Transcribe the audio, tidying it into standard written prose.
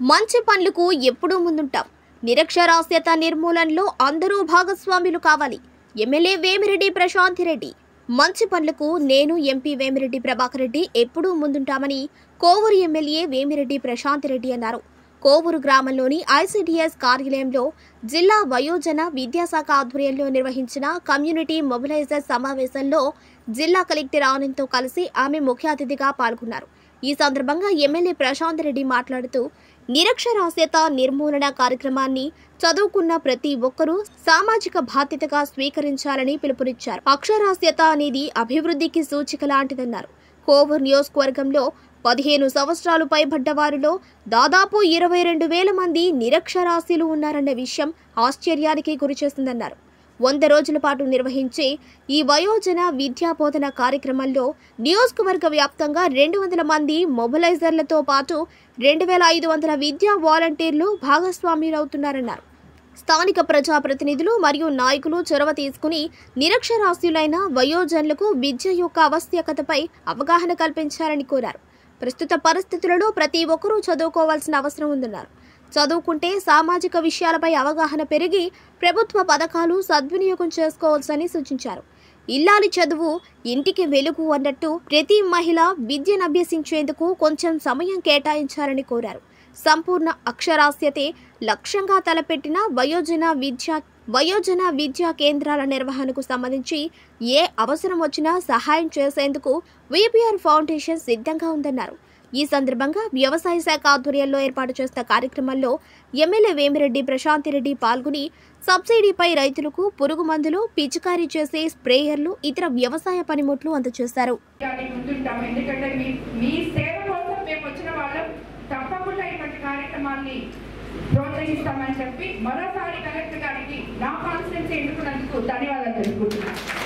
మంచి పనులకు ఎప్పుడూ ముందుంటాం. నిరక్షరాస్యత నిర్మూలనలో అందరూ భాగస్వాములు కావాలి. ఎమ్మెల్యే వేమిరెడ్డి ప్రశాంత్ రెడ్డి. మంచి పనులకు నేను ఎంపీ వేమిరెడ్డి ప్రభాకర్ రెడ్డి ఎప్పుడూ ముందుంటామని కోవూరు ఎమ్మెల్యే వేమిరెడ్డి ప్రశాంత్ రెడ్డి అన్నారు. కోవూరు గ్రామంలోని ఐసిడిఎస్ కార్యాలయంలో జిల్లా వయోజన విద్యాశాఖ ఆధ్వర్యంలో నిర్వహించిన కమ్యూనిటీ మొబిలైజర్ సమావేశంలో జిల్లా కలెక్టర్ ఆనంద్తో కలిసి ఆమె ముఖ్య అతిథిగా పాల్గొన్నారు. ఈ సందర్భంగా ఎమ్మెల్యే ప్రశాంత్ రెడ్డి మాట్లాడుతూ నిరక్షరాస్యత నిర్మూలన కార్యక్రమాన్ని చదువుకున్న ప్రతి ఒక్కరూ సామాజిక బాధ్యతగా స్వీకరించాలని పిలుపునిచ్చారు. అక్షరాస్యత అనేది అభివృద్ధికి సూచిక లాంటిదన్నారు. కోవూరు నియోజకవర్గంలో 15 సంవత్సరాలు పైబడ్డ వారిలో దాదాపు 22,000 మంది నిరక్షరాస్యులు ఉన్నారన్న విషయం ఆశ్చర్యానికి గురిచేస్తుందన్నారు. 100 రోజుల పాటు నిర్వహించే ఈ వయోజన విద్యా బోధన కార్యక్రమంలో నియోజకవర్గ వ్యాప్తంగా 200 మంది మొబిలైజర్లతో పాటు 2,500 విద్యా వాలంటీర్లు భాగస్వామ్యులవుతున్నారన్నారు. స్థానిక ప్రజాప్రతినిధులు మరియు నాయకులు చొరవ తీసుకుని నిరక్షరాస్యులైన వయోజనులకు విద్య యొక్క ఆవశ్యకతపై అవగాహన కల్పించాలని కోరారు. ప్రస్తుత పరిస్థితులలో ప్రతి ఒక్కరూ చదువుకోవాల్సిన అవసరం ఉందన్నారు. చదువుకుంటే సామాజిక విషయాలపై అవగాహన పెరిగి ప్రభుత్వ పథకాలు సద్వినియోగం చేసుకోవచ్చని సూచించారు. ఇల్లాలి చదువు ఇంటికి వెలుగు అన్నట్టు ప్రతి మహిళ విద్యను అభ్యసించేందుకు కొంచెం సమయం కేటాయించాలని కోరారు. సంపూర్ణ అక్షరాస్యతే లక్ష్యంగా తలపెట్టిన వయోజన విద్యా కేంద్రాల నిర్వహణకు సంబంధించి ఏ అవసరం వచ్చినా సహాయం చేసేందుకు విపిఆర్ ఫౌండేషన్ సిద్ధంగా ఉందన్నారు. ఈ సందర్భంగా వ్యవసాయ శాఖ ఆధ్వర్యంలో ఏర్పాటు చేసిన కార్యక్రమంలో ఎమ్మెల్యే వేమిరెడ్డి ప్రశాంత్ రెడ్డి పాల్గొని సబ్సిడీపై రైతులకు పురుగు మందులు, పిచికారీ చేసే స్ప్రేయర్లు, ఇతర వ్యవసాయ పనిముట్లు అందజేశారు. ప్రోత్సహిస్తామని చెప్పి మరోసారి కలెక్టర్ గారికి నా కాన్ఫిడెన్స్ ఎందుకున్నందుకు ధన్యవాదాలు తెలుపుకుంటున్నాను.